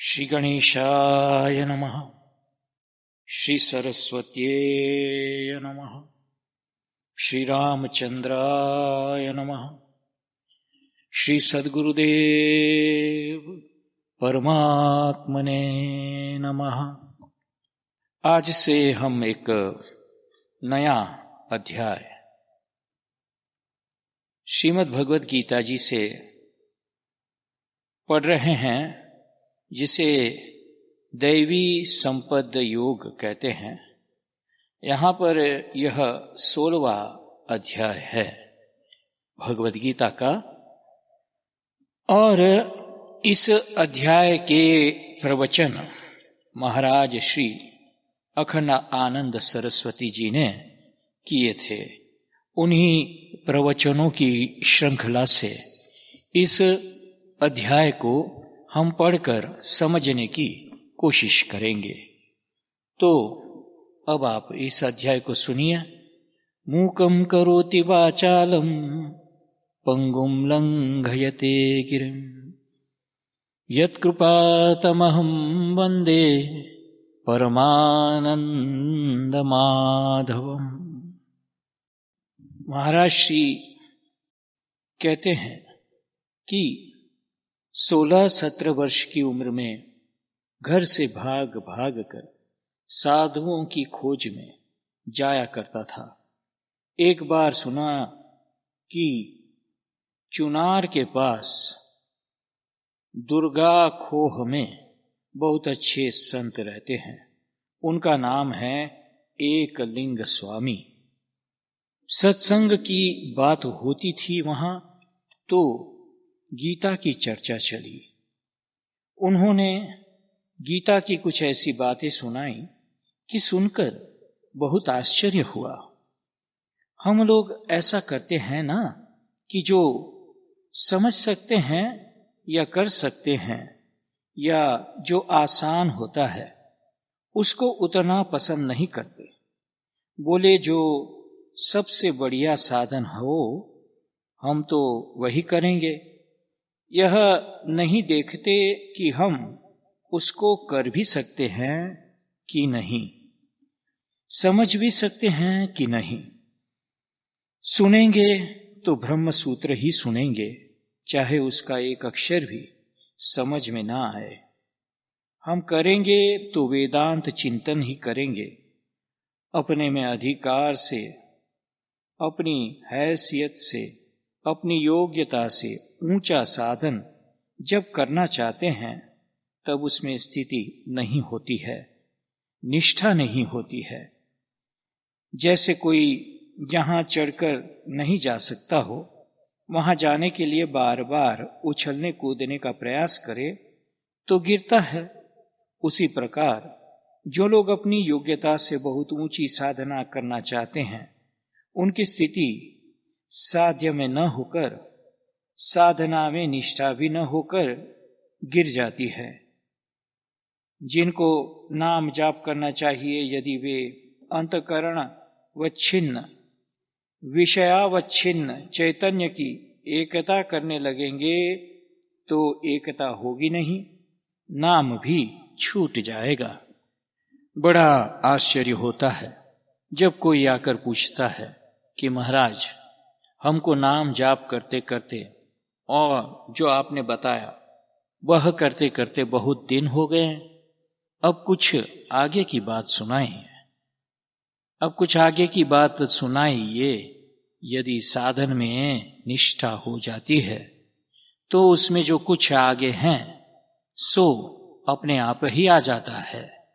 श्री गणेशाय नमः। श्री सरस्वत्यै नमः। श्री रामचंद्राय नमः। श्री सद्गुरुदेव परमात्मने नमः। आज से हम एक नया अध्याय श्रीमद् भगवद गीता जी से पढ़ रहे हैं, जिसे दैवी संपद योग कहते हैं। यहाँ पर यह 16वां अध्याय है भगवद गीता का, और इस अध्याय के प्रवचन महाराज श्री अखंड आनंद सरस्वती जी ने किए थे। उन्हीं प्रवचनों की श्रृंखला से इस अध्याय को हम पढ़कर समझने की कोशिश करेंगे। तो अब आप इस अध्याय को सुनिए। मूकं करोति वाचालं पंगुं लंघयते गिरिं यत्कृपातमहं वन्दे परमानंदमाधवम्। महाराज श्री कहते हैं कि 16-17 वर्ष की उम्र में घर से भाग भाग कर साधुओं की खोज में जाया करता था। एक बार सुना कि चुनार के पास दुर्गा खोह में बहुत अच्छे संत रहते हैं। उनका नाम है एकलिंग स्वामी। सत्संग की बात होती थी वहां, तो गीता की चर्चा चली। उन्होंने गीता की कुछ ऐसी बातें सुनाई कि सुनकर बहुत आश्चर्य हुआ। हम लोग ऐसा करते हैं ना कि जो समझ सकते हैं या कर सकते हैं या जो आसान होता है उसको उतना पसंद नहीं करते। बोले जो सबसे बढ़िया साधन हो हम तो वही करेंगे। यह नहीं देखते कि हम उसको कर भी सकते हैं कि नहीं, समझ भी सकते हैं कि नहीं। सुनेंगे तो ब्रह्म सूत्र ही सुनेंगे, चाहे उसका एक अक्षर भी समझ में ना आए। हम करेंगे तो वेदांत चिंतन ही करेंगे। अपने में अधिकार से, अपनी हैसियत से, अपनी योग्यता से ऊंचा साधन जब करना चाहते हैं तब उसमें स्थिति नहीं होती है, निष्ठा नहीं होती है। जैसे कोई जहां चढ़कर नहीं जा सकता हो, वहां जाने के लिए बार बार उछलने कूदने का प्रयास करे तो गिरता है। उसी प्रकार जो लोग अपनी योग्यता से बहुत ऊंची साधना करना चाहते हैं, उनकी स्थिति साध्य में न होकर, साधना में निष्ठा भी न होकर गिर जाती है। जिनको नाम जाप करना चाहिए, यदि वे अंतकरण वच्छिन्न, विषयावच्छिन्न चैतन्य की एकता करने लगेंगे तो एकता होगी नहीं, नाम भी छूट जाएगा। बड़ा आश्चर्य होता है जब कोई आकर पूछता है कि महाराज हमको नाम जाप करते करते और जो आपने बताया वह करते करते बहुत दिन हो गए, अब कुछ आगे की बात सुनाइए। अब कुछ आगे की बात सुनाइए। यदि साधन में निष्ठा हो जाती है तो उसमें जो कुछ आगे हैं सो अपने आप ही आ जाता है।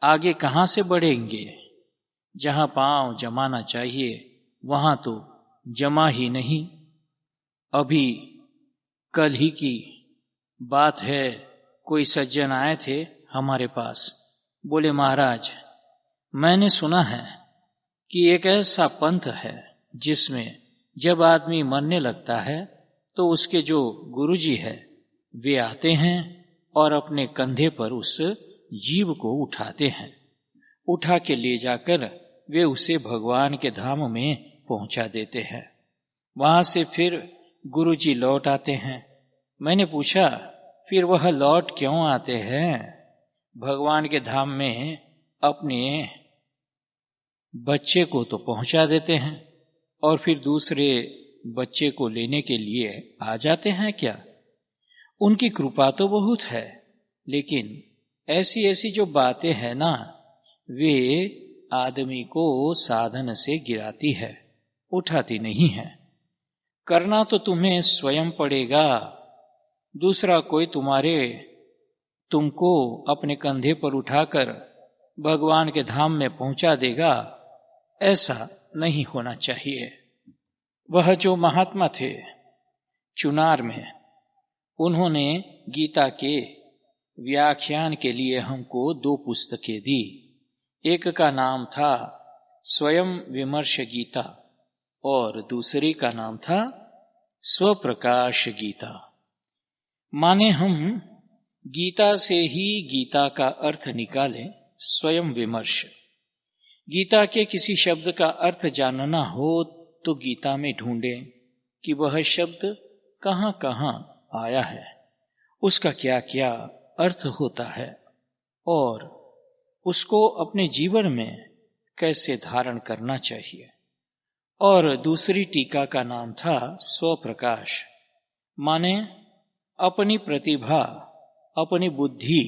आगे कहां से बढ़ेंगे? जहां पांव जमाना चाहिए वहां तो जमा ही नहीं। अभी कल ही की बात है, कोई सज्जन आए थे हमारे पास। बोले महाराज मैंने सुना है कि एक ऐसा पंथ है जिसमें जब आदमी मरने लगता है तो उसके जो गुरुजी है वे आते हैं और अपने कंधे पर उस जीव को उठाते हैं। उठा के ले जाकर वे उसे भगवान के धाम में पहुंचा देते हैं। वहां से फिर गुरुजी लौट आते हैं। मैंने पूछा फिर वह लौट क्यों आते हैं? भगवान के धाम में अपने बच्चे को तो पहुंचा देते हैं और फिर दूसरे बच्चे को लेने के लिए आ जाते हैं क्या? उनकी कृपा तो बहुत है, लेकिन ऐसी ऐसी जो बातें हैं ना, वे आदमी को साधन से गिराती है, उठाती नहीं है। करना तो तुम्हें स्वयं पड़ेगा, दूसरा कोई तुमको अपने कंधे पर उठाकर भगवान के धाम में पहुंचा देगा, ऐसा नहीं होना चाहिए। वह जो महात्मा थे चुनार में, उन्होंने गीता के व्याख्यान के लिए हमको 2 पुस्तकें दी। एक का नाम था स्वयं विमर्श गीता और दूसरी का नाम था स्वप्रकाश गीता। माने हम गीता से ही गीता का अर्थ निकालें, स्वयं विमर्श। गीता के किसी शब्द का अर्थ जानना हो तो गीता में ढूंढें कि वह शब्द कहाँ कहाँ आया है, उसका क्या क्या अर्थ होता है और उसको अपने जीवन में कैसे धारण करना चाहिए। और दूसरी टीका का नाम था स्वप्रकाश, माने अपनी प्रतिभा, अपनी बुद्धि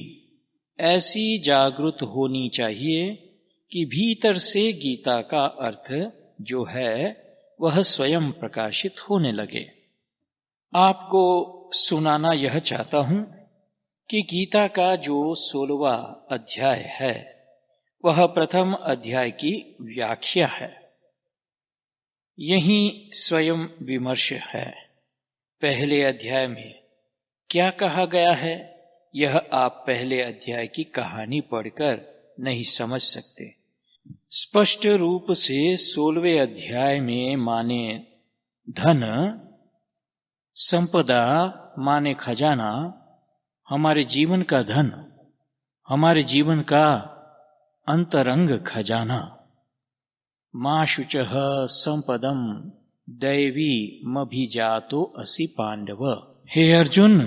ऐसी जागृत होनी चाहिए कि भीतर से गीता का अर्थ जो है वह स्वयं प्रकाशित होने लगे। आपको सुनाना यह चाहता हूं कि गीता का जो 16वां अध्याय है वह प्रथम अध्याय की व्याख्या है। यही स्वयं विमर्श है। पहले अध्याय में क्या कहा गया है, यह आप पहले अध्याय की कहानी पढ़कर नहीं समझ सकते। स्पष्ट रूप से 16वें अध्याय में माने धन, संपदा माने खजाना, हमारे जीवन का धन, हमारे जीवन का अंतरंग खजाना। मां शुचः संपदम दैवी मभिजातो असि पांडव। हे अर्जुन,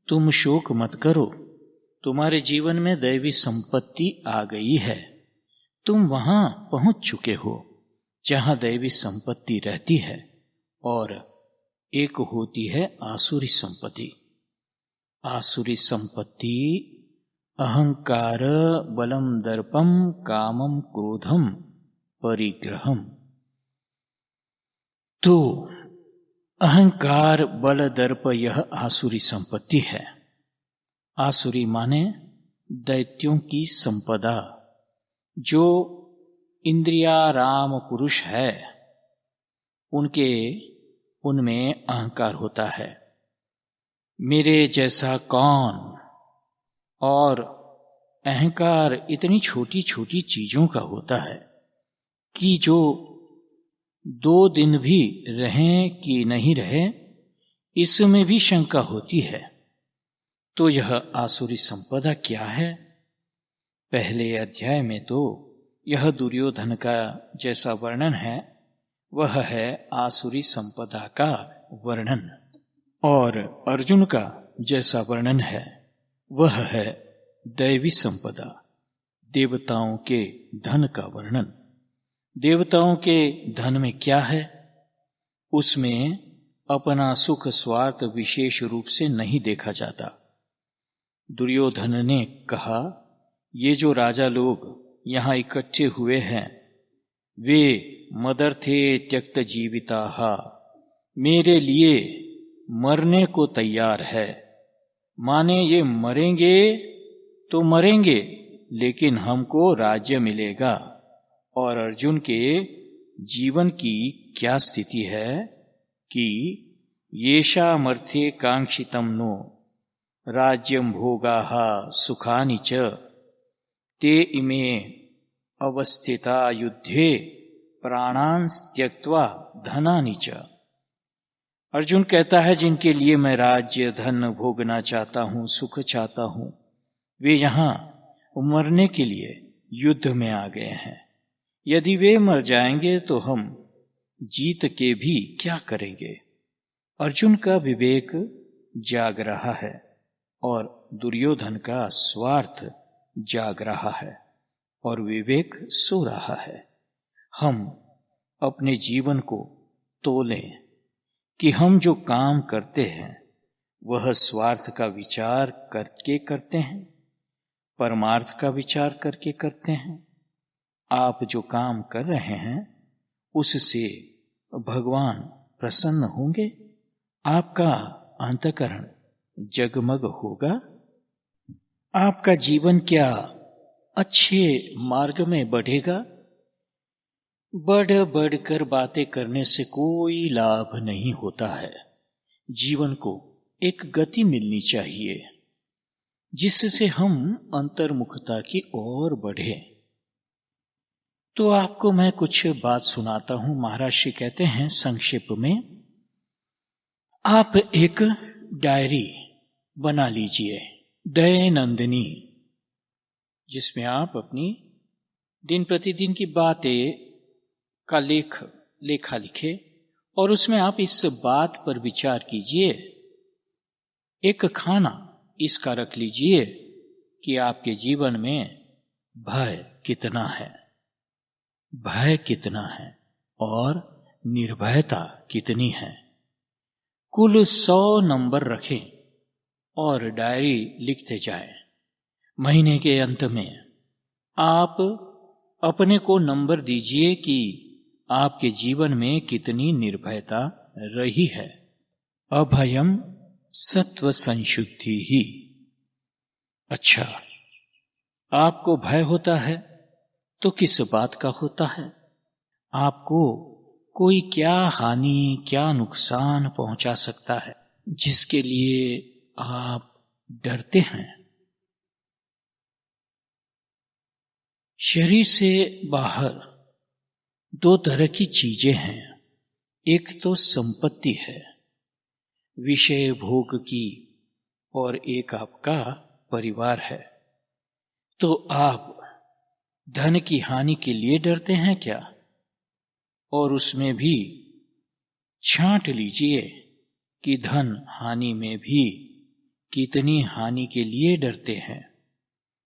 तुम शोक मत करो, तुम्हारे जीवन में दैवी संपत्ति आ गई है। तुम वहां पहुंच चुके हो जहां दैवी संपत्ति रहती है, और एक होती है आसुरी संपत्ति। आसुरी संपत्ति अहंकार, बलम, दर्पम, कामम, क्रोधम, परिग्रहम। तो अहंकार, बल, दर्प यह आसुरी संपत्ति है। आसुरी माने दैत्यों की संपदा। जो इंद्रियाराम पुरुष है उनमें अहंकार होता है, मेरे जैसा कौन। और अहंकार इतनी छोटी छोटी चीजों का होता है कि जो 2 दिन भी रहें कि नहीं रहे, इसमें भी शंका होती है। तो यह आसुरी संपदा क्या है? पहले अध्याय में तो यह दुर्योधन का जैसा वर्णन है वह है आसुरी संपदा का वर्णन, और अर्जुन का जैसा वर्णन है वह है दैवी संपदा, देवताओं के धन का वर्णन। देवताओं के धन में क्या है? उसमें अपना सुख स्वार्थ विशेष रूप से नहीं देखा जाता। दुर्योधन ने कहा, ये जो राजा लोग यहां इकट्ठे हुए हैं वे मदर्थे त्यक्त जीविताः, मेरे लिए मरने को तैयार है। माने ये मरेंगे तो मरेंगे, लेकिन हमको राज्य मिलेगा। और अर्जुन के जीवन की क्या स्थिति है कि येषामर्थे कांक्षितम नो राज्यं भोगाः सुखानि च ते इमे अवस्थिता युद्धे प्राणान् त्यक्त्वा धनानि च। अर्जुन कहता है, जिनके लिए मैं राज्य धन भोगना चाहता हूं, सुख चाहता हूं, वे यहां मरने के लिए युद्ध में आ गए हैं। यदि वे मर जाएंगे तो हम जीत के भी क्या करेंगे? अर्जुन का विवेक जाग रहा है। और दुर्योधन का स्वार्थ जाग रहा है और विवेक सो रहा है। हम अपने जीवन को तोलें कि हम जो काम करते हैं वह स्वार्थ का विचार करके करते हैं, परमार्थ का विचार करके करते हैं। आप जो काम कर रहे हैं उससे भगवान प्रसन्न होंगे, आपका अंतःकरण जगमग होगा, आपका जीवन क्या अच्छे मार्ग में बढ़ेगा। बढ़ बढ़कर बातें करने से कोई लाभ नहीं होता है। जीवन को एक गति मिलनी चाहिए जिससे हम अंतर्मुखता की ओर बढ़े। तो आपको मैं कुछ बात सुनाता हूं। महाराज श्री कहते हैं संक्षेप में, आप एक डायरी बना लीजिए दैनंदिनी, जिसमें आप अपनी दिन प्रतिदिन की बातें का लेखा लिखे और उसमें आप इस बात पर विचार कीजिए। एक खाना इसका रख लीजिए कि आपके जीवन में भय कितना है, भय कितना है और निर्भयता कितनी है। कुल 100 नंबर रखें और डायरी लिखते जाएं। महीने के अंत में आप अपने को नंबर दीजिए कि आपके जीवन में कितनी निर्भयता रही है। अभयम सत्व संशुद्धि ही। अच्छा, आपको भय होता है तो किस बात का होता है? आपको कोई क्या हानि, क्या नुकसान पहुंचा सकता है जिसके लिए आप डरते हैं? शरीर से बाहर 2 तरह की चीजें हैं। एक तो संपत्ति है विषय भोग की, और एक आपका परिवार है। तो आप धन की हानि के लिए डरते हैं क्या? और उसमें भी छांट लीजिए कि धन हानि में भी कितनी हानि के लिए डरते हैं।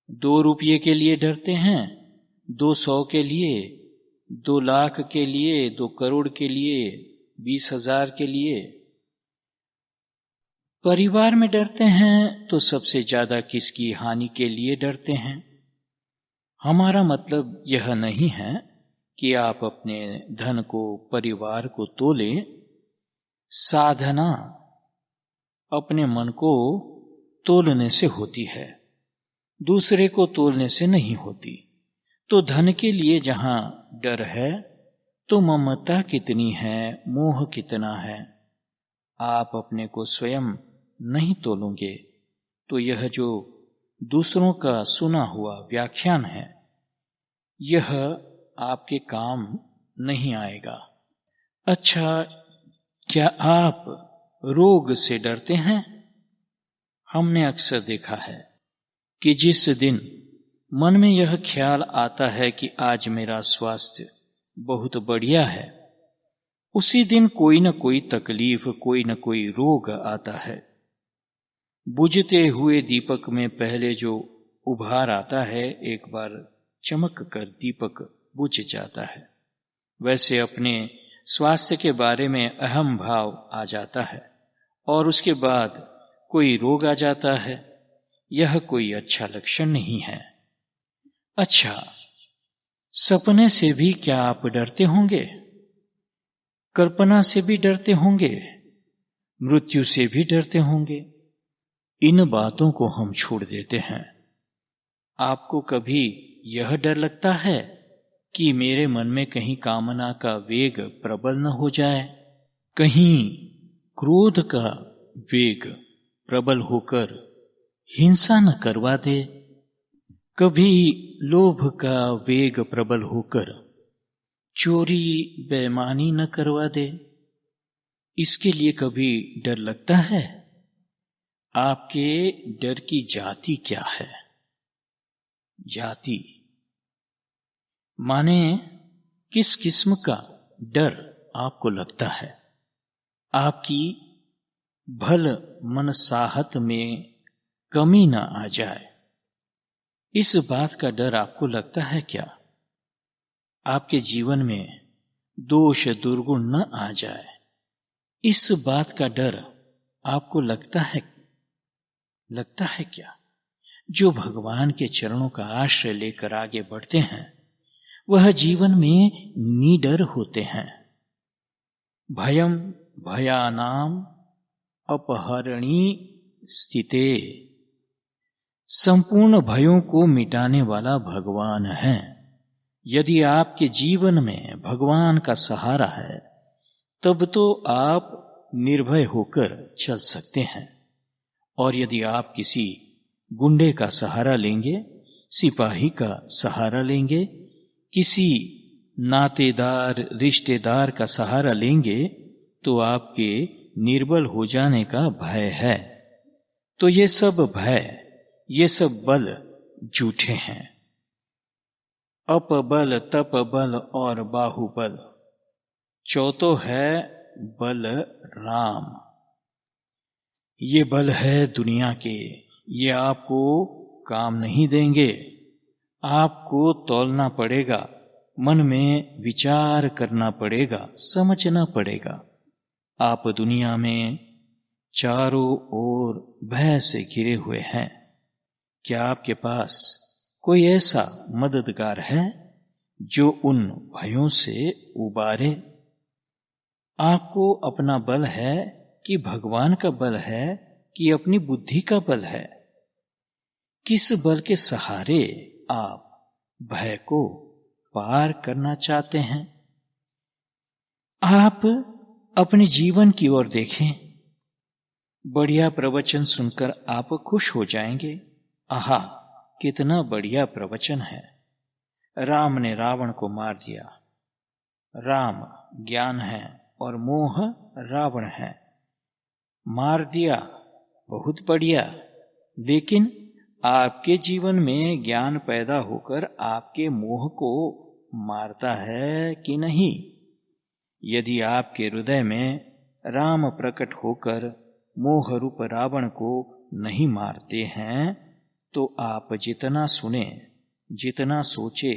2 रुपये के लिए डरते हैं, 200 के लिए, 2 लाख के लिए, 2 करोड़ के लिए, 20,000 के लिए। परिवार में डरते हैं तो सबसे ज्यादा किसकी हानि के लिए डरते हैं? हमारा मतलब यह नहीं है कि आप अपने धन को, परिवार को तोलें। साधना अपने मन को तोलने से होती है, दूसरे को तोलने से नहीं होती। तो धन के लिए जहां डर है तो ममता कितनी है, मोह कितना है। आप अपने को स्वयं नहीं तोलोगे तो यह जो दूसरों का सुना हुआ व्याख्यान है यह आपके काम नहीं आएगा। अच्छा, क्या आप रोग से डरते हैं? हमने अक्सर देखा है कि जिस दिन मन में यह ख्याल आता है कि आज मेरा स्वास्थ्य बहुत बढ़िया है, उसी दिन कोई न कोई तकलीफ, कोई न कोई रोग आता है। बुझते हुए दीपक में पहले जो उभार आता है, एक बार चमक कर दीपक बुझ जाता है। वैसे अपने स्वास्थ्य के बारे में अहम भाव आ जाता है और उसके बाद कोई रोग आ जाता है। यह कोई अच्छा लक्षण नहीं है। अच्छा, सपने से भी क्या आप डरते होंगे? कल्पना से भी डरते होंगे, मृत्यु से भी डरते होंगे। इन बातों को हम छोड़ देते हैं। आपको कभी यह डर लगता है कि मेरे मन में कहीं कामना का वेग प्रबल न हो जाए, कहीं क्रोध का वेग प्रबल होकर हिंसा न करवा दे, कभी लोभ का वेग प्रबल होकर चोरी बेईमानी न करवा दे? इसके लिए कभी डर लगता है? आपके डर की जाति क्या है? जाति माने किस किस्म का डर आपको लगता है? आपकी भल मनसाहत में कमी न आ जाए। इस बात का डर आपको लगता है क्या? आपके जीवन में दोष दुर्गुण न आ जाए, इस बात का डर आपको लगता है क्या? जो भगवान के चरणों का आश्रय लेकर आगे बढ़ते हैं वह जीवन में निडर होते हैं। भयम भयानाम अपहरणी स्थिते, संपूर्ण भयों को मिटाने वाला भगवान है। यदि आपके जीवन में भगवान का सहारा है तब तो आप निर्भय होकर चल सकते हैं। और यदि आप किसी गुंडे का सहारा लेंगे, सिपाही का सहारा लेंगे, किसी नातेदार रिश्तेदार का सहारा लेंगे तो आपके निर्बल हो जाने का भय है। तो ये सब भय, ये सब बल झूठे हैं। अपबल, तपबल और बाहुबल, चौथो है बल राम। ये बल है दुनिया के, ये आपको काम नहीं देंगे। आपको तौलना पड़ेगा, मन में विचार करना पड़ेगा, समझना पड़ेगा। आप दुनिया में चारों ओर भय से घिरे हुए हैं। क्या आपके पास कोई ऐसा मददगार है जो उन भयों से उबारे? आपको अपना बल है कि भगवान का बल है कि अपनी बुद्धि का बल है? किस बल के सहारे आप भय को पार करना चाहते हैं? आप अपने जीवन की ओर देखें। बढ़िया प्रवचन सुनकर आप खुश हो जाएंगे। आहा, कितना बढ़िया प्रवचन है। राम ने रावण को मार दिया। राम ज्ञान है और मोह रावण है। मार दिया, बहुत बढ़िया। लेकिन आपके जीवन में ज्ञान पैदा होकर आपके मोह को मारता है कि नहीं? यदि आपके हृदय में राम प्रकट होकर मोह रूप रावण को नहीं मारते हैं तो आप जितना सुने, जितना सोचे,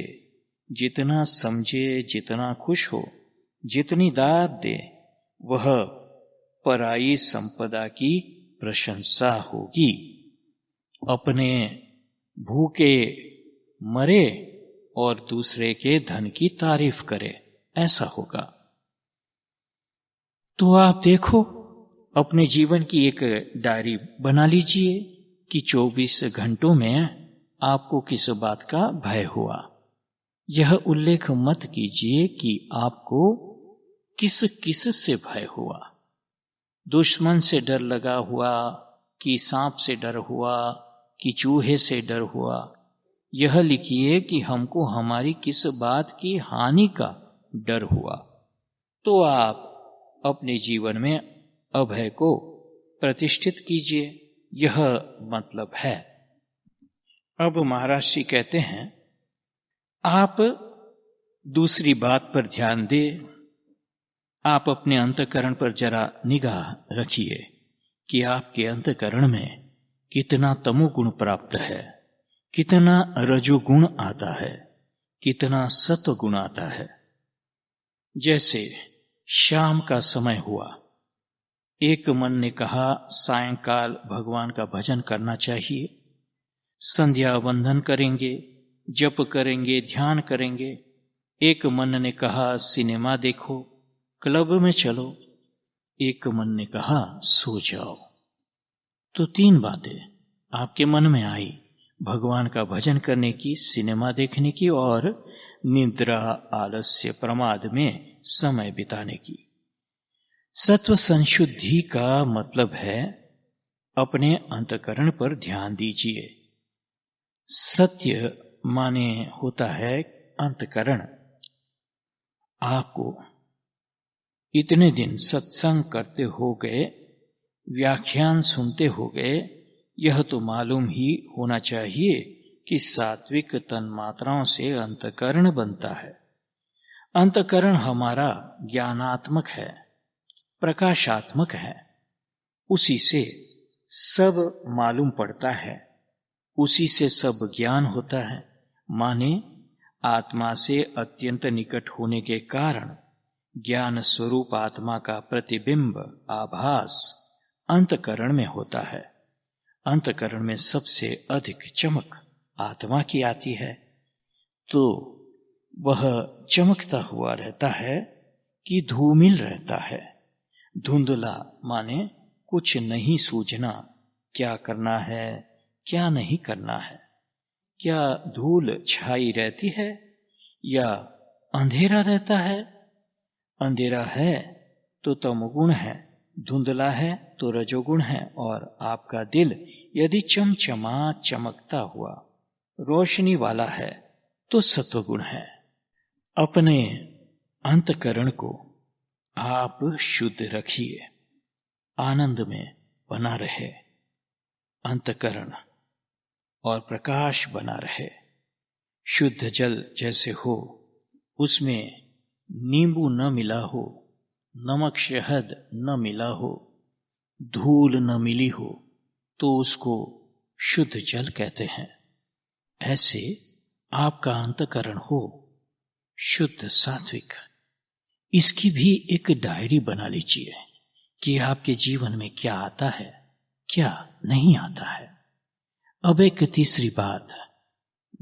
जितना समझे, जितना खुश हो, जितनी दाद दे, वह पराई संपदा की प्रशंसा होगी। अपने भूखे मरे और दूसरे के धन की तारीफ करे, ऐसा होगा। तो आप देखो, अपने जीवन की एक डायरी बना लीजिए कि 24 घंटों में आपको किस बात का भय हुआ। यह उल्लेख मत कीजिए कि आपको किस किस से भय हुआ। दुश्मन से डर लगा हुआ, कि सांप से डर हुआ, कि चूहे से डर हुआ। यह लिखिए कि हमको हमारी किस बात की हानि का डर हुआ। तो आप अपने जीवन में अभय को प्रतिष्ठित कीजिए, यह मतलब है। अब महाराज जी कहते हैं, आप दूसरी बात पर ध्यान दें। आप अपने अंतःकरण पर जरा निगाह रखिए कि आपके अंतःकरण में कितना तमोगुण प्राप्त है, कितना रजोगुण आता है, कितना सत्वगुण आता है। जैसे शाम का समय हुआ, एक मन ने कहा सायंकाल भगवान का भजन करना चाहिए, संध्या वंदन करेंगे, जप करेंगे, ध्यान करेंगे। एक मन ने कहा सिनेमा देखो, क्लब में चलो। एक मन ने कहा सो जाओ। तो 3 बातें आपके मन में आई, भगवान का भजन करने की, सिनेमा देखने की और निद्रा, आलस्य, प्रमाद में समय बिताने की। सत्व संशुद्धि का मतलब है अपने अंतःकरण पर ध्यान दीजिए। सत्य माने होता है अंतःकरण। आपको इतने दिन सत्संग करते हो गए, व्याख्यान सुनते हो गए, यह तो मालूम ही होना चाहिए कि सात्विक तन्मात्राओं से अंतःकरण बनता है। अंतःकरण हमारा ज्ञानात्मक है, प्रकाशात्मक है। उसी से सब मालूम पड़ता है, उसी से सब ज्ञान होता है। माने आत्मा से अत्यंत निकट होने के कारण ज्ञान स्वरूप आत्मा का प्रतिबिंब आभास अंतकरण में होता है। अंतकरण में सबसे अधिक चमक आत्मा की आती है, तो वह चमकता हुआ रहता है कि धूमिल रहता है। धुंधला माने कुछ नहीं सूझना, क्या करना है क्या नहीं करना है, क्या धूल छाई रहती है या अंधेरा रहता है। अंधेरा है तो तमोगुण है, धुंधला है तो रजोगुण है, और आपका दिल यदि चमचमा चमकता हुआ रोशनी वाला है तो सत्वगुण है। अपने अंतकरण को आप शुद्ध रखिए, आनंद में बना रहे अंतकरण और प्रकाश बना रहे। शुद्ध जल जैसे हो, उसमें नींबू न मिला हो, नमक शहद न मिला हो, धूल न मिली हो, तो उसको शुद्ध जल कहते हैं। ऐसे आपका अंतकरण हो शुद्ध सात्विक। इसकी भी एक डायरी बना लीजिए कि आपके जीवन में क्या आता है क्या नहीं आता है। अब एक तीसरी बात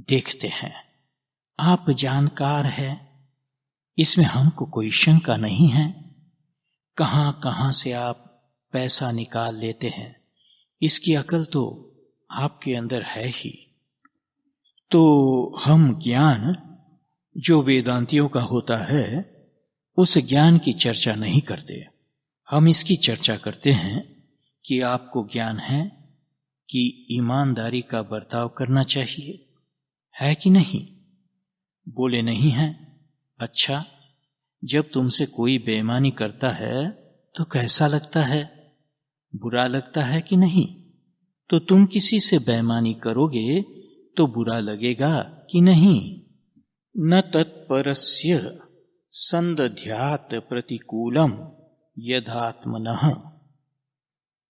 देखते हैं। आप जानकार हैं, इसमें हमको कोई शंका नहीं है। कहां कहां से आप पैसा निकाल लेते हैं, इसकी अकल तो आपके अंदर है ही। तो हम ज्ञान जो वेदांतियों का होता है, उस ज्ञान की चर्चा नहीं करते। हम इसकी चर्चा करते हैं कि आपको ज्ञान है कि ईमानदारी का बर्ताव करना चाहिए, है कि नहीं? बोले नहीं है। अच्छा, जब तुमसे कोई बेईमानी करता है तो कैसा लगता है? बुरा लगता है कि नहीं? तो तुम किसी से बेईमानी करोगे तो बुरा लगेगा कि नहीं? न तत्परस्य संदध्यात प्रतिकूलम यदात्मनः।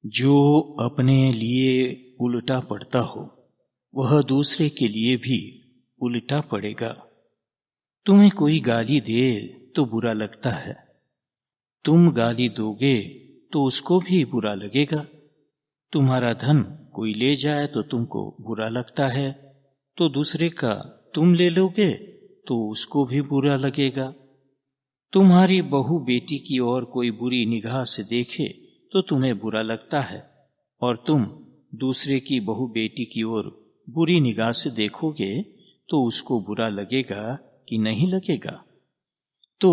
जो अपने लिए उल्टा पड़ता हो, वह दूसरे के लिए भी उल्टा पड़ेगा। तुम्हें कोई गाली दे तो बुरा लगता है, तुम गाली दोगे तो उसको भी बुरा लगेगा। तुम्हारा धन कोई ले जाए तो तुमको बुरा लगता है, तो दूसरे का तुम ले लोगे तो उसको भी बुरा लगेगा। तुम्हारी बहू बेटी की ओर कोई बुरी निगाह से देखे तो तुम्हें बुरा लगता है, और तुम दूसरे की बहू बेटी की ओर बुरी निगाह से देखोगे तो उसको बुरा लगेगा कि नहीं लगेगा। तो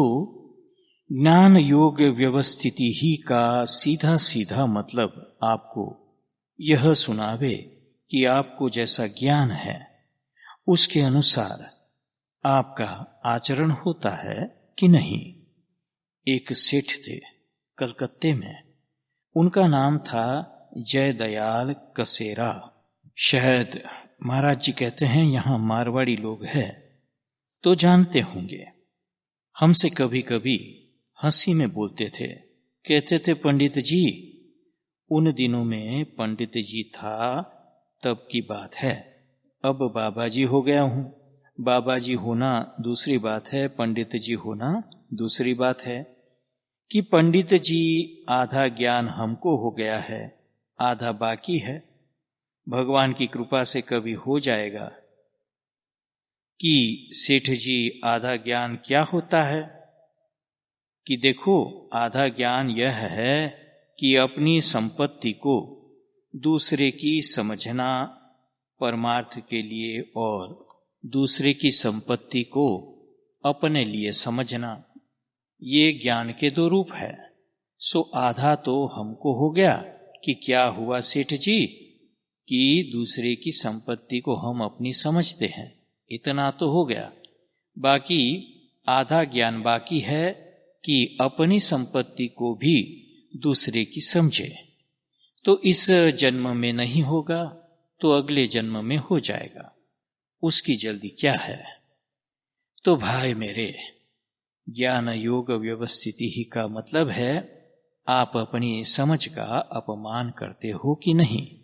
ज्ञान योग व्यवस्थिति ही का सीधा सीधा मतलब आपको यह सुनावे कि आपको जैसा ज्ञान है उसके अनुसार आपका आचरण होता है कि नहीं। एक सेठ थे कलकत्ते में, उनका नाम था जयदयाल कसेरा। शायद महाराज जी कहते हैं यहां मारवाड़ी लोग हैं तो जानते होंगे। हमसे कभी कभी हंसी में बोलते थे, कहते थे पंडित जी, उन दिनों में पंडित जी था तब की बात है, अब बाबा जी हो गया हूं। बाबा जी होना दूसरी बात है, पंडित जी होना दूसरी बात है। कि पंडित जी आधा ज्ञान हमको हो गया है, आधा बाकी है। भगवान की कृपा से कभी हो जाएगा कि सेठ जी आधा ज्ञान क्या होता है, कि देखो आधा ज्ञान यह है कि अपनी संपत्ति को दूसरे की समझना परमार्थ के लिए और दूसरे की संपत्ति को अपने लिए समझना, ये ज्ञान के दो रूप है। सो आधा तो हमको हो गया कि क्या हुआ सेठ जी कि दूसरे की संपत्ति को हम अपनी समझते हैं, इतना तो हो गया। बाकी आधा ज्ञान बाकी है कि अपनी संपत्ति को भी दूसरे की समझे। तो इस जन्म में नहीं होगा तो अगले जन्म में हो जाएगा, उसकी जल्दी क्या है। तो भाई मेरे, ज्ञान योग व्यवस्थिति ही का मतलब है आप अपनी समझ का अपमान करते हो कि नहीं?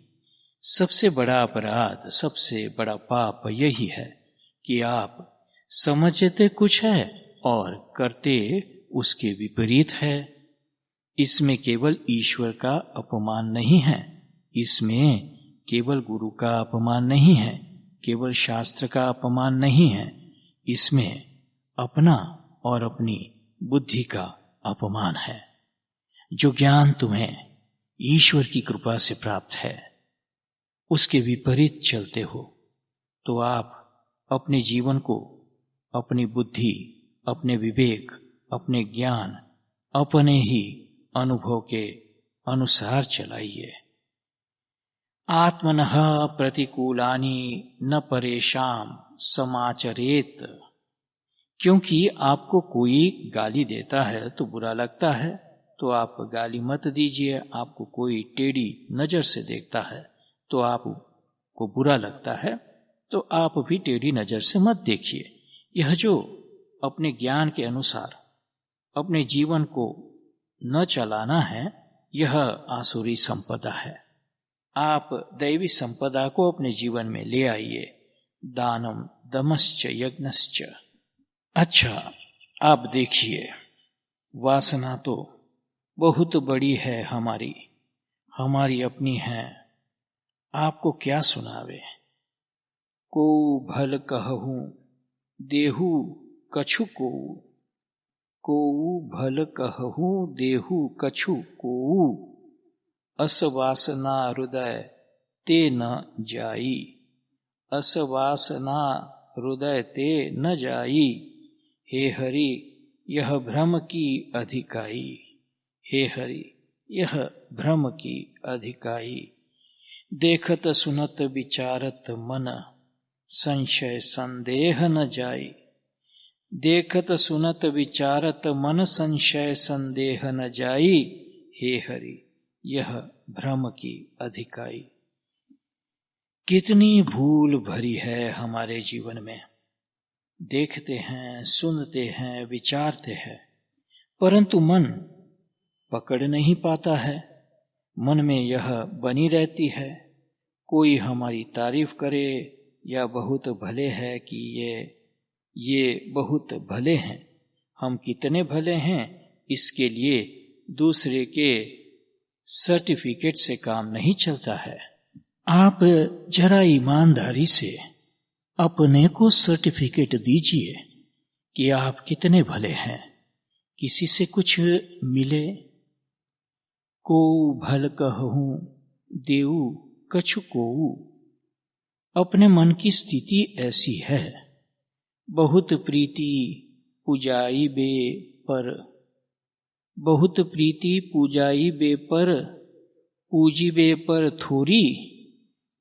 सबसे बड़ा अपराध, सबसे बड़ा पाप यही है कि आप समझते कुछ है और करते उसके विपरीत है। इसमें केवल ईश्वर का अपमान नहीं है, इसमें केवल गुरु का अपमान नहीं है, केवल शास्त्र का अपमान नहीं है, इसमें अपना और अपनी बुद्धि का अपमान है। जो ज्ञान तुम्हें ईश्वर की कृपा से प्राप्त है, उसके विपरीत चलते हो तो आप अपने जीवन को अपनी बुद्धि, अपने विवेक, अपने ज्ञान, अपने ही अनुभव के अनुसार चलाइए। आत्मनः प्रतिकूलानि न परेशान समाचरेत। क्योंकि आपको कोई गाली देता है तो बुरा लगता है, तो आप गाली मत दीजिए। आपको कोई टेढ़ी नजर से देखता है तो आपको बुरा लगता है, तो आप भी टेढ़ी नजर से मत देखिए। यह जो अपने ज्ञान के अनुसार अपने जीवन को न चलाना है, यह आसुरी संपदा है। आप दैवी संपदा को अपने जीवन में ले आइए। दानम दमश्च यज्ञश्च। अच्छा, आप देखिए, वासना तो बहुत बड़ी है, हमारी अपनी है। आपको क्या सुनावे। को भल कहूं देहु कछु को भल कहूं देहु कछु को असवासना हृदय ते न जाई। असवासना हृदय ते न जाई। हे हरि यह भ्रम की अधिकाई। हे हरि यह भ्रम की अधिकाई। देखत सुनत विचारत मन संशय संदेह न जाई। देखत सुनत विचारत मन संशय संदेह न जाई। हे हरि यह भ्रम की अधिकाई। कितनी भूल भरी है हमारे जीवन में। देखते हैं, सुनते हैं, विचारते हैं, परंतु मन पकड़ नहीं पाता है। मन में यह बनी रहती है, कोई हमारी तारीफ करे या बहुत भले है कि ये बहुत भले हैं। हम कितने भले हैं, इसके लिए दूसरे के सर्टिफिकेट से काम नहीं चलता है। आप जरा ईमानदारी से अपने को सर्टिफिकेट दीजिए कि आप कितने भले हैं। किसी से कुछ मिले, को भल कहूं देऊ कछु को। अपने मन की स्थिति ऐसी है, बहुत प्रीति पूजाई बे पर, बहुत प्रीति पूजाई बे पर, पूजी बे पर थोरी।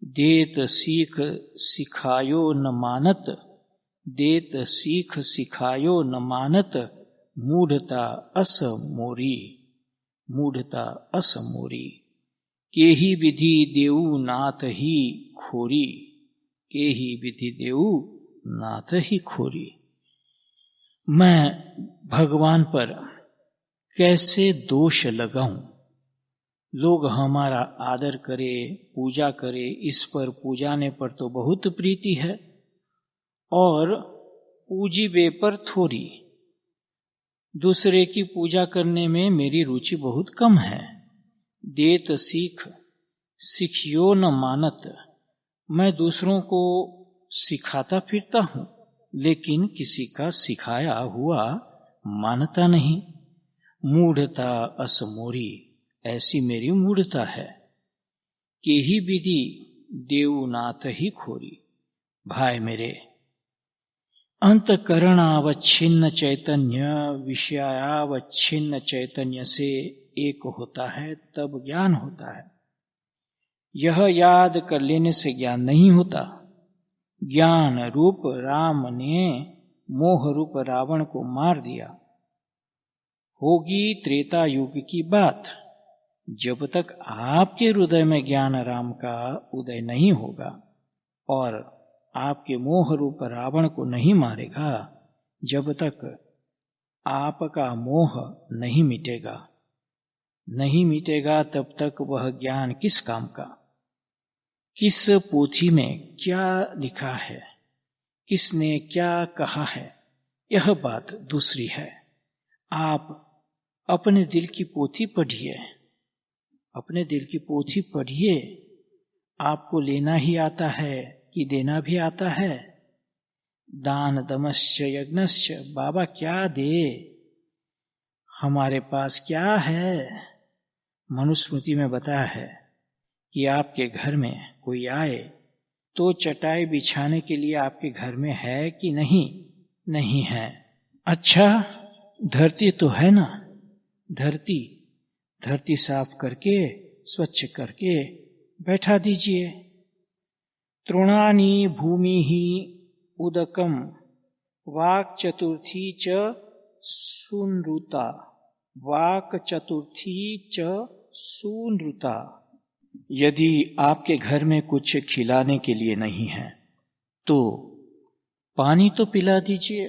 देत सीख सिखायो न मानत, देत सीख सिखायो न मानत। मूढ़ता अस मोरी, मूढ़ता अस मोरी। के ही विधि देऊ नाथ ही खोरी, के ही विधि देऊ नाथ ही खोरी। मैं भगवान पर कैसे दोष लगाऊं। लोग हमारा आदर करे, पूजा करे, इस पर पूजाने पर तो बहुत प्रीति है, और पूजीबे पर थोड़ी। दूसरे की पूजा करने में मेरी रुचि बहुत कम है। देत सीख सिखियो न मानत। मैं दूसरों को सिखाता फिरता हूं, लेकिन किसी का सिखाया हुआ मानता नहीं। मूढ़ता असमोरी, ऐसी मेरी मूढ़ता है। के ही विधि देवनाथ ही खोरी। भाई मेरे, अंतकरणावच्छिन्न चैतन्य विषयावच्छिन्न चैतन्य से एक होता है, तब ज्ञान होता है। यह याद कर लेने से ज्ञान नहीं होता। ज्ञान रूप राम ने मोह रूप रावण को मार दिया। होगी त्रेता युग की बात। जब तक आपके हृदय में ज्ञान राम का उदय नहीं होगा और आपके मोह रूप रावण को नहीं मारेगा, जब तक आपका मोह नहीं मिटेगा, नहीं मिटेगा तब तक वह ज्ञान किस काम का। किस पोथी में क्या लिखा है, किसने क्या कहा है, यह बात दूसरी है। आप अपने दिल की पोथी पढ़िए, अपने दिल की पोथी पढ़िए। आपको लेना ही आता है कि देना भी आता है। दान दमश्च यज्ञश्च, बाबा क्या दे, हमारे पास क्या है। मनुस्मृति में बताया है कि आपके घर में कोई आए तो चटाई बिछाने के लिए आपके घर में है कि नहीं, नहीं है। अच्छा, धरती तो है ना, धरती साफ करके स्वच्छ करके बैठा दीजिए। तृणानि भूमि ही उदकम वाक चतुर्थी च सूनृता, वाक चतुर्थी च सूनृता। यदि आपके घर में कुछ खिलाने के लिए नहीं है तो पानी तो पिला दीजिए।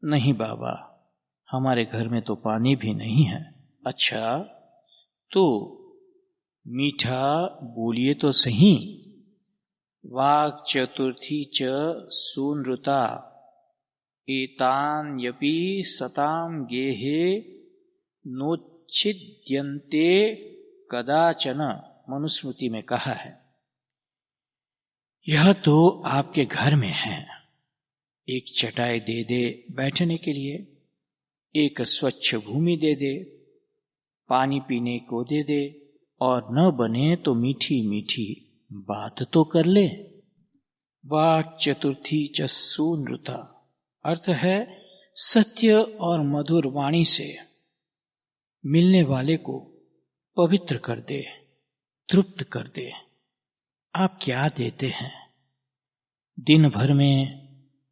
नहीं बाबा, हमारे घर में तो पानी भी नहीं है। अच्छा, तो मीठा बोलिए तो सही। वाक चतुर्थी च सूनृता एतान्यपि सताम गेहे नोच्छिद्यन्ते कदाचन, मनुस्मृति में कहा है। यह तो आपके घर में है, एक चटाई दे दे बैठने के लिए, एक स्वच्छ भूमि दे दे, पानी पीने को दे दे, और न बने तो मीठी मीठी बात तो कर ले। वाक चतुर्थी च सूनृता अर्थ है सत्य और मधुर वाणी से मिलने वाले को पवित्र कर दे, तृप्त कर दे। आप क्या देते हैं? दिन भर में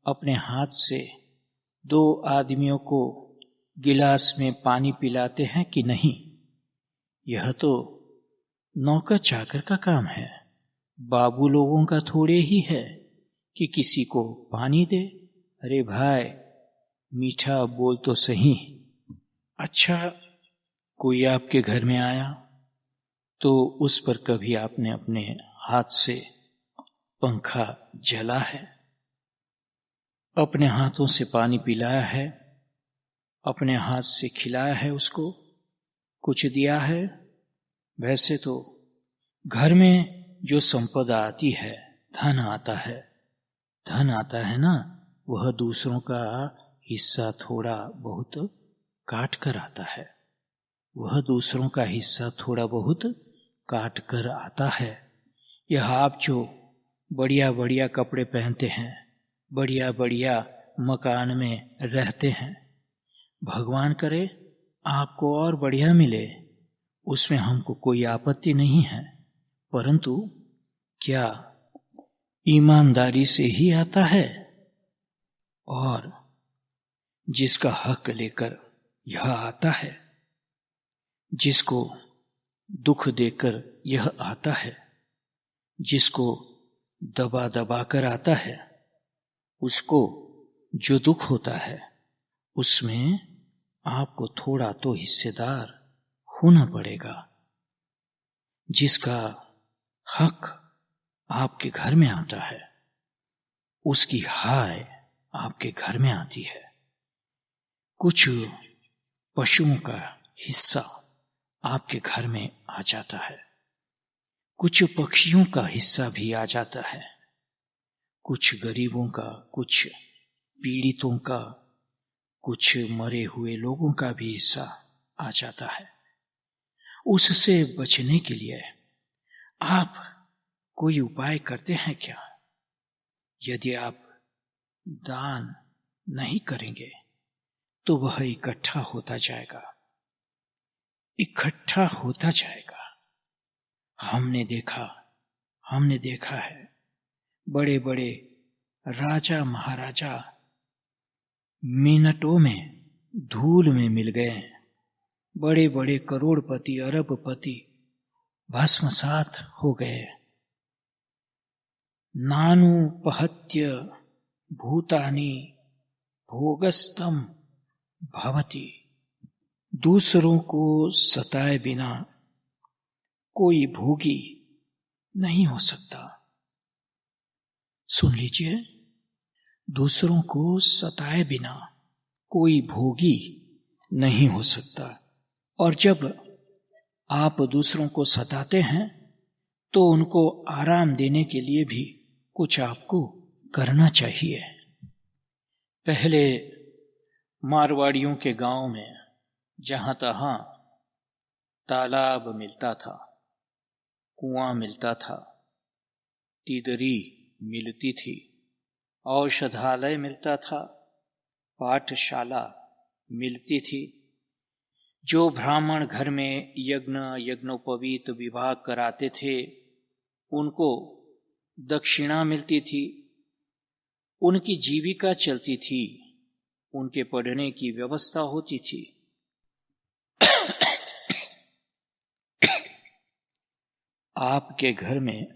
अपने हाथ से 2 आदमियों को गिलास में पानी पिलाते हैं कि नहीं? यह तो नौकर चाकर का काम है, बाबू लोगों का थोड़े ही है कि किसी को पानी दे। अरे भाई, मीठा बोल तो सही। अच्छा, कोई आपके घर में आया तो उस पर कभी आपने अपने हाथ से पंखा जला है, अपने हाथों से पानी पिलाया है, अपने हाथ से खिलाया है, उसको कुछ दिया है? वैसे तो घर में जो संपदा आती है, धन आता है ना, वह दूसरों का हिस्सा थोड़ा बहुत काट कर आता है, वह दूसरों का हिस्सा थोड़ा बहुत काट कर आता है। यह आप जो बढ़िया बढ़िया कपड़े पहनते हैं, बढ़िया बढ़िया मकान में रहते हैं, भगवान करे आपको और बढ़िया मिले, उसमें हमको कोई आपत्ति नहीं है, परंतु क्या ईमानदारी से ही आता है? और जिसका हक लेकर यह आता है, जिसको दुख देकर यह आता है, जिसको दबा दबा कर आता है, उसको जो दुख होता है उसमें आपको थोड़ा तो हिस्सेदार होना पड़ेगा। जिसका हक आपके घर में आता है, उसकी हाय आपके घर में आती है। कुछ पशुओं का हिस्सा आपके घर में आ जाता है, कुछ पक्षियों का हिस्सा भी आ जाता है, कुछ गरीबों का, कुछ पीड़ितों का, कुछ मरे हुए लोगों का भी हिस्सा आ जाता है। उससे बचने के लिए आप कोई उपाय करते हैं क्या? यदि आप दान नहीं करेंगे तो वह इकट्ठा होता जाएगा, इकट्ठा होता जाएगा। हमने देखा है, बड़े बड़े राजा महाराजा मिनटों में धूल में मिल गए, बड़े बड़े करोड़पति अरबपति भस्मसात हो गए। नानुपहत्य भूतानि भोगस्तम भवति, दूसरों को सताए बिना कोई भोगी नहीं हो सकता। सुन लीजिए, दूसरों को सताए बिना कोई भोगी नहीं हो सकता। और जब आप दूसरों को सताते हैं तो उनको आराम देने के लिए भी कुछ आपको करना चाहिए। पहले मारवाड़ियों के गांव में जहां तहां तालाब मिलता था, कुआं मिलता था, तीदरी मिलती थी, औषधालय मिलता था, पाठशाला मिलती थी। जो ब्राह्मण घर में यज्ञोपवीत विवाह कराते थे उनको दक्षिणा मिलती थी, उनकी जीविका चलती थी, उनके पढ़ने की व्यवस्था होती थी। आपके घर में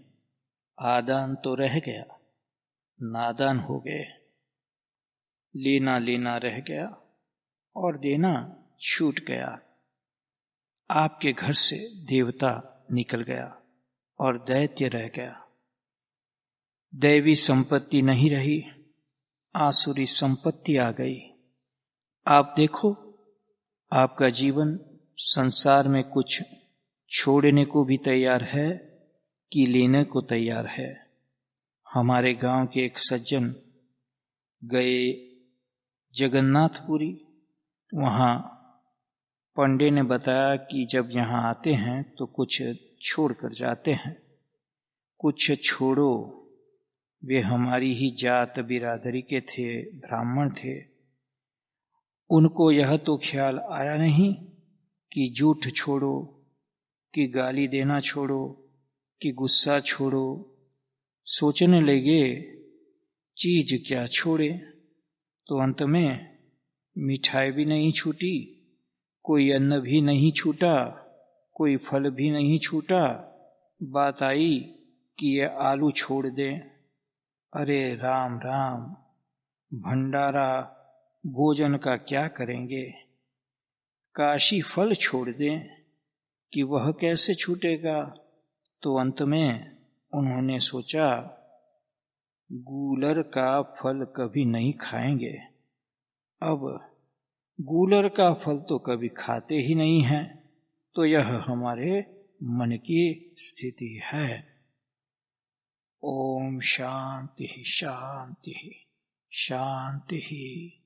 आदान तो रह गया, नादान हो गए, लेना लेना रह गया और देना छूट गया। आपके घर से देवता निकल गया और दैत्य रह गया। दैवी संपत्ति नहीं रही, आसुरी संपत्ति आ गई। आप देखो, आपका जीवन संसार में कुछ छोड़ने को भी तैयार है कि लेने को तैयार है। हमारे गांव के एक सज्जन गए जगन्नाथपुरी। वहां पंडे ने बताया कि जब यहाँ आते हैं तो कुछ छोड़ कर जाते हैं। कुछ छोड़ो, वे हमारी ही जात बिरादरी के थे, ब्राह्मण थे। उनको यह तो ख्याल आया नहीं कि झूठ छोड़ो, कि गाली देना छोड़ो, कि गुस्सा छोड़ो। सोचने लगे चीज क्या छोड़े, तो अंत में मिठाई भी नहीं छूटी, कोई अन्न भी नहीं छूटा, कोई फल भी नहीं छूटा। बात आई कि ये आलू छोड़ दें। अरे राम राम, भंडारा भोजन का क्या करेंगे? काशी फल छोड़ दें कि वह कैसे छूटेगा? तो अंत में उन्होंने सोचा गूलर का फल कभी नहीं खाएंगे। अब गूलर का फल तो कभी खाते ही नहीं हैं, तो यह हमारे मन की स्थिति है। ओम शांति शांति शांति।